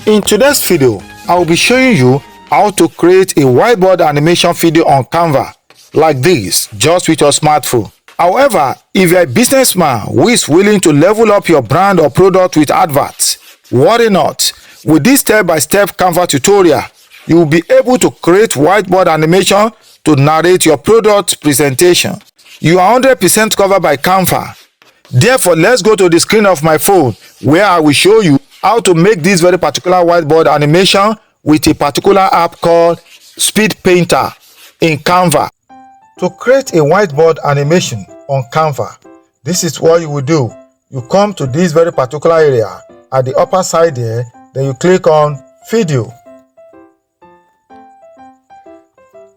In today's video, I will be showing you how to create a whiteboard animation video on Canva like this, just with your smartphone. However, if you're a businessman who is willing to level up your brand or product with adverts, worry not. With this step-by-step Canva tutorial, you will be able to create whiteboard animation to narrate your product presentation. You are 100% covered by Canva. Therefore, let's go to the screen of my phone where I will show you how to make this very particular whiteboard animation with a particular app called Speed Painter in Canva. To create a whiteboard animation on Canva, this is what you will do. You come to this very particular area at the upper side there, then you click on Video.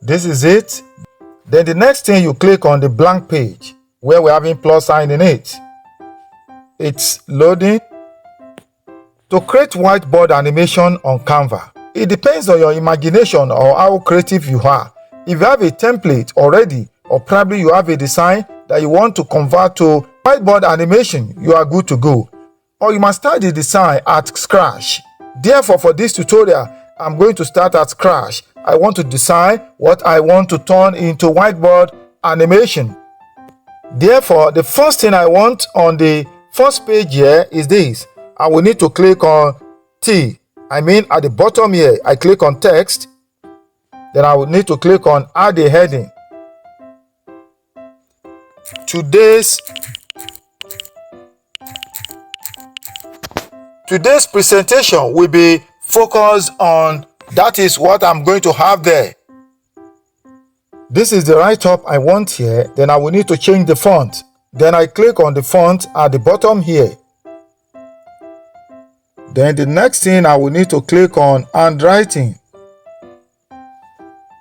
This is it. Then the next thing, you click on the blank page where we're having plus sign in it. It's loading. To create whiteboard animation on Canva, it depends on your imagination or how creative you are. If you have a template already, or probably you have a design that you want to convert to whiteboard animation, you are good to go. Or you must start the design at scratch. Therefore, for this tutorial, I'm going to start at scratch. I want to design what I want to turn into whiteboard animation. Therefore, the first thing I want on the first page here is this. I will need to click on at the bottom here, I click on text. Then I will need to click on add a heading. Today's presentation will be focused on, that is what I'm going to have there. This is the write-up I want here. Then I will need to change the font. Then I click on the font at the bottom here. Then the next thing, I will need to click on handwriting.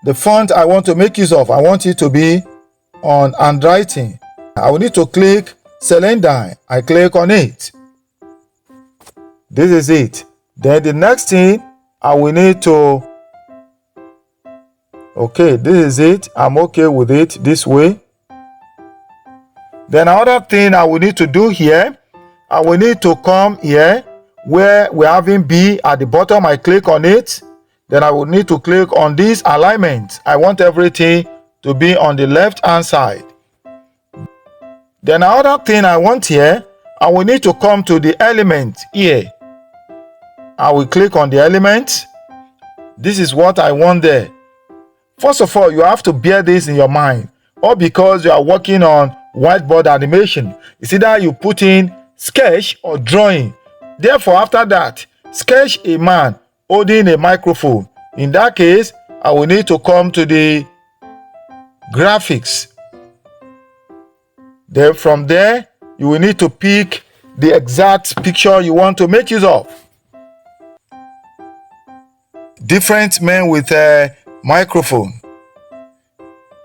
The font I want to make use of, I want it to be on handwriting. I will need to click cylinder. I click on it. This is it. Then the next thing, I will need to, okay, this is it. I'm okay with it this way. Then another thing I will need to do here, I will need to come here where we're having B at the bottom. I click on it. Then I will need to click on this alignment. I want everything to be on the left hand side. Then another thing I want here, I will need to come to the element here. I will click on the element. This is what I want there. First of all, you have to bear this in your mind. Or because you are working on whiteboard animation, it's either you put in sketch or drawing. Therefore, after that, sketch a man holding a microphone. In that case, I will need to come to the graphics. Then from there, you will need to pick the exact picture you want to make use of. Different men with a microphone.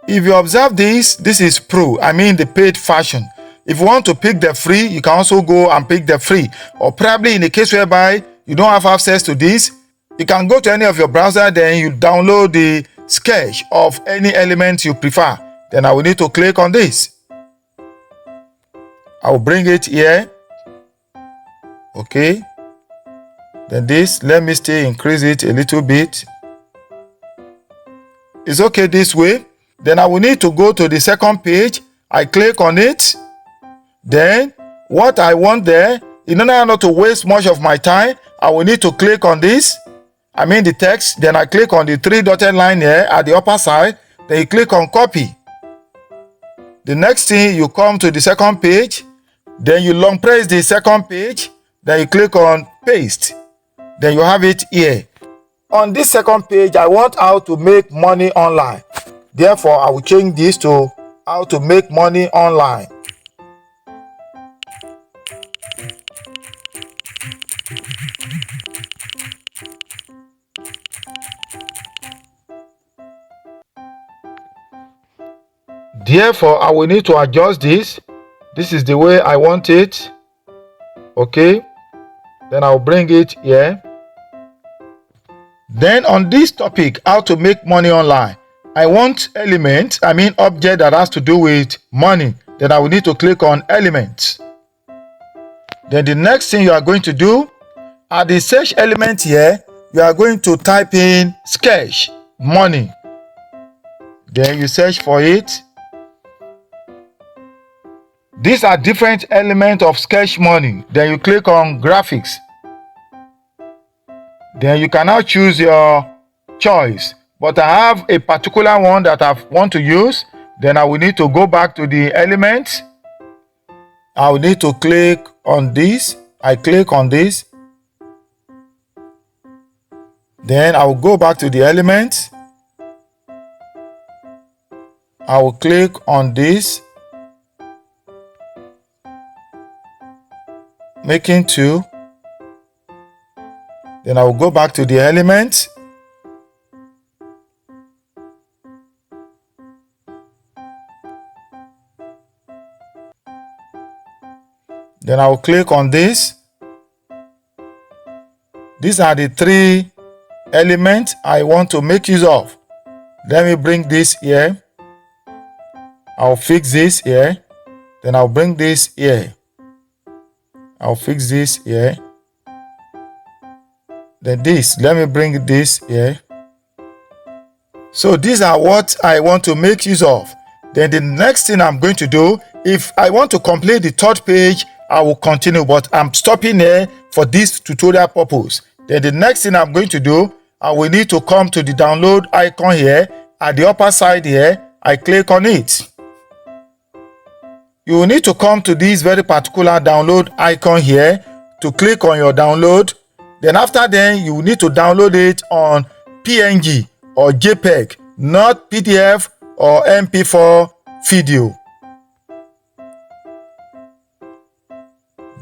If you observe this is pro, the paid version. If you want to pick the free, you can also go and pick the free. Or probably in a case whereby you don't have access to this, you can go to any of your browser, then you download the sketch of any element you prefer. Then I will need to click on this. I will bring it here. Okay. Then this, let me increase it a little bit. It's okay this way. Then I will need to go to the second page. I click on it. Then what I want there, in order not to waste much of my time, I will need to click on this. The text. Then I click on the three dotted line here at the upper side. Then you click on copy. The next thing, you come to the second page. Then you long press the second page. Then you click on paste. Then you have it here. On this second page, I want how to make money online. Therefore, I will change this to how to make money online. Therefore, I will need to adjust this. This is the way I want it. Okay. Then I'll bring it here. Then on this topic, how to make money online, I want object that has to do with money. Then I will need to click on elements. Then the next thing you are going to do, At the search element here, you are going to type in sketch money. Then you search for it. These are different elements of sketch money. Then you click on graphics. Then you can now choose your choice. But I have a particular one that I want to use. Then I will need to go back to the element. I will need to click on this. I click on this. Then I will go back to the element. I will click on this. Making 2. Then I will go back to the element. Then I will click on this. These are the 3 elements I want to make use of. Let me bring this here. I'll fix this here. Then I'll bring this here. I'll fix this here. Then this, let me bring this here. So these are what I want to make use of. Then the next thing I'm going to do, if I want to complete the 3rd page, I will continue, but I'm stopping here for this tutorial purpose. Then the next thing I'm going to do, I will need to come to the download icon here. At the upper side here, I click on it. You will need to come to this very particular download icon here to click on your download. Then after then, you will need to download it on PNG or JPEG, not PDF or MP4 video.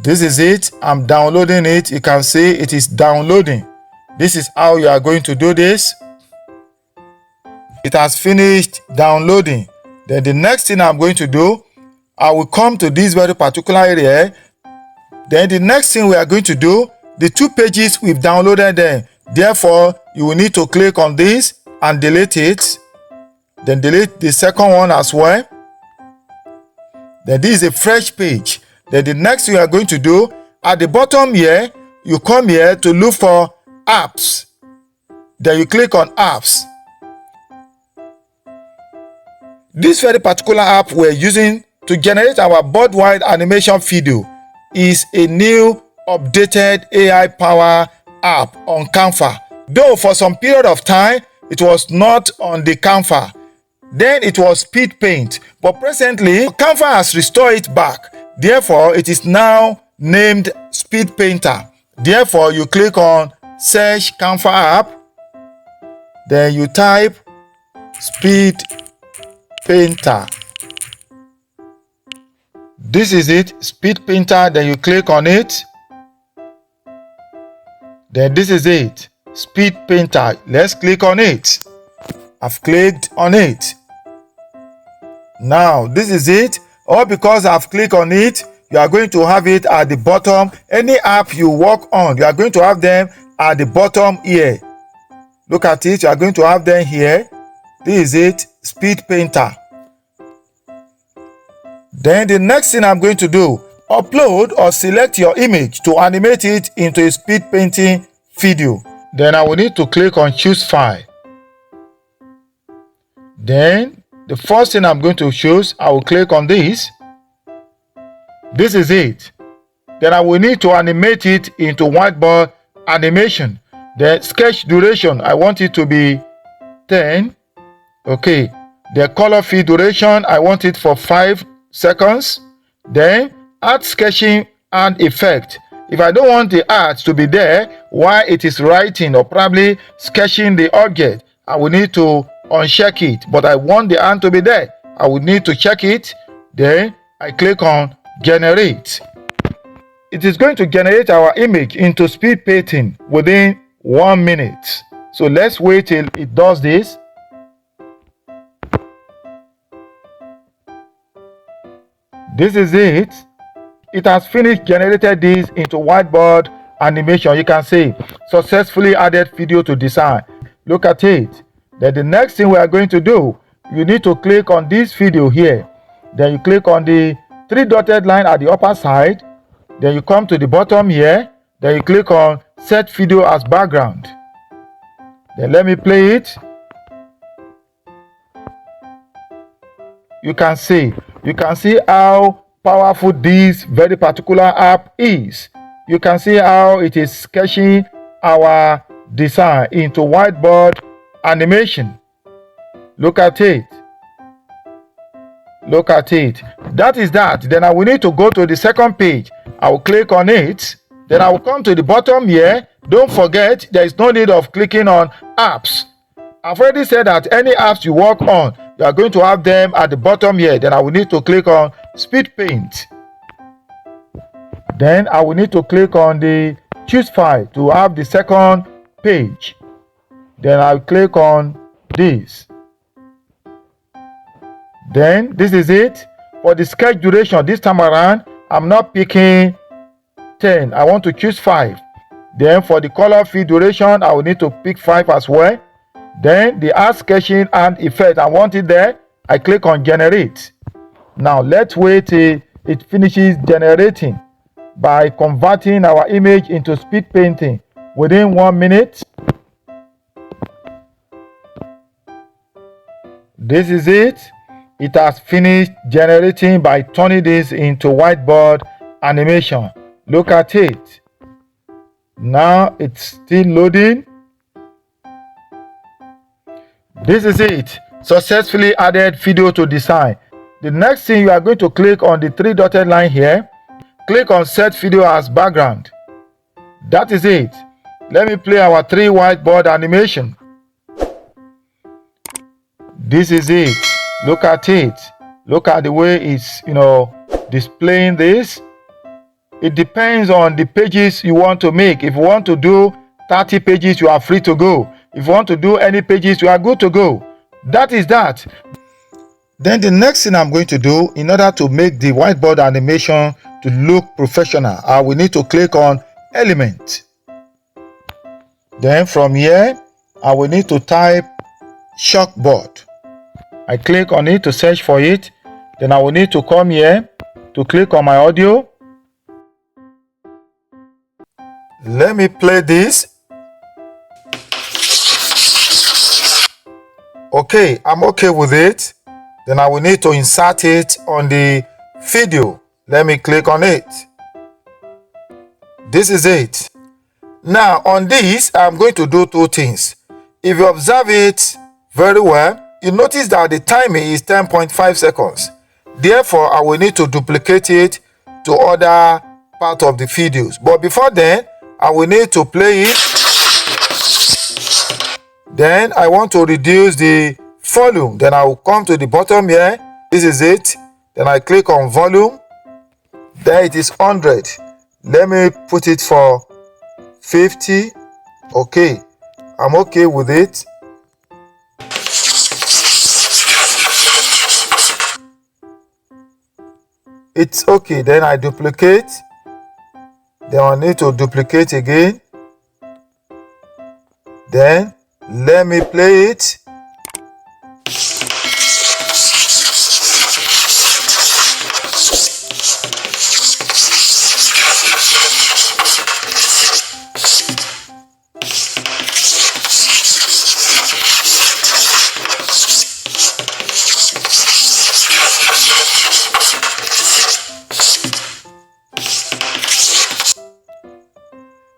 This is it. I'm downloading it. You can see it is downloading. This is how you are going to do this. It has finished downloading. Then the next thing I'm going to do, I will come to this very particular area. Then the next thing we are going to do, the 2 pages we've downloaded them. Therefore, you will need to click on this and delete it. Then delete the second one as well. Then this is a fresh page. Then the next thing we are going to do, at the bottom here, you come here to look for apps. Then you click on apps. This very particular app we're using to generate our board-wide animation video is a new updated AI-powered app on Canva. Though for some period of time, it was not on the Canva. Then it was Speed Paint. But presently, Canva has restored it back. Therefore, it is now named Speed Painter. Therefore, you click on Search Canva app. Then you type Speed Painter. This is it, Speed Painter. Then you click on it. Then this is it, Speed Painter. Let's click on it. I've clicked on it. Now, this is it. All because I've clicked on it, you are going to have it at the bottom. Any app you work on, you are going to have them at the bottom here. Look at it, you are going to have them here. This is it, Speed Painter. Then the next thing I'm going to do, upload or select your image to animate it into a speed painting video. Then I will need to click on Choose File. Then the first thing I'm going to choose, I will click on this. This is it. Then I will need to animate it into whiteboard animation. The sketch duration, I want it to be 10. Okay. The color field duration, I want it for 5 seconds. Then add sketching and effect. If I don't want the art to be there while it is writing or probably sketching the object, I will need to uncheck it. But I want the art to be there. I will need to check it. Then I click on generate. It is going to generate our image into speed painting within 1 minute. So let's wait till it does this. This is it. It has finished generated this into whiteboard animation. You can see successfully added video to design. Look at it. Then the next thing we are going to do, you need to click on this video here. Then you click on the 3 dotted line at the upper side. Then you come to the bottom here. Then you click on set video as background. Then let me play it. You can see how powerful this very particular app is. You can see how it is sketching our design into whiteboard animation. Look at it. Look at it. That is that. Then I will need to go to the second page. I will click on it. Then I will come to the bottom here. Don't forget, there is no need of clicking on apps. I've already said that any apps you work on, you are going to have them at the bottom here. Then I will need to click on Speed Paint. Then I will need to click on the Choose File to have the second page. Then I'll click on this. Then this is it. For the sketch duration this time around, I'm not picking 10. I want to choose 5. Then for the color field duration, I will need to pick 5 as well. Then the add sketching and effect, I want it there. I click on generate. Now let's wait till it finishes generating by converting our image into speed painting within 1 minute. This is it. It has finished generating by turning this into whiteboard animation. Look at it. Now it's still loading. This is it. Successfully added video to design. The next thing, you are going to click on the 3 dotted line here. Click on set video as background. That is it. Let me play our 3 whiteboard animation. This is it. Look at it. Look at the way it's, displaying this. It depends on the pages you want to make. If you want to do 30 pages, you are free to go. If you want to do any pages, you are good to go. That is that. Then the next thing I'm going to do, in order to make the whiteboard animation to look professional, I will need to click on Element. Then from here, I will need to type chalkboard. I click on it to search for it. Then I will need to come here to click on my audio. Let me play this. Okay, I'm okay with it. Then I will need to insert it on the video. Let me click on it. This is it. Now on this, I'm going to do 2 things. If you observe it very well, you notice that the timing is 10.5 seconds. Therefore, I will need to duplicate it to other part of the videos. But before then, I will need to play it. Then I want to reduce the volume. Then I will come to the bottom here. This is it. Then I click on volume. There it is 100. Let me put it for 50. Okay. I'm okay with it. It's okay. Then I duplicate. Then I need to duplicate again. Then let me play it.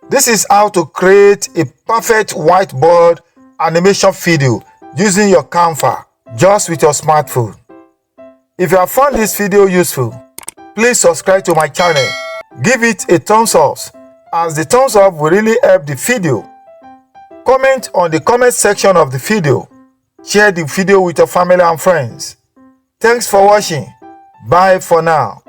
This is how to create a perfect whiteboard animation video using your Canva just with your smartphone. If you have found this video useful, please subscribe to my channel. Give it a thumbs up, as the thumbs up will really help the video. Comment on the comment section of the video. Share the video with your family and friends. Thanks for watching. Bye for now.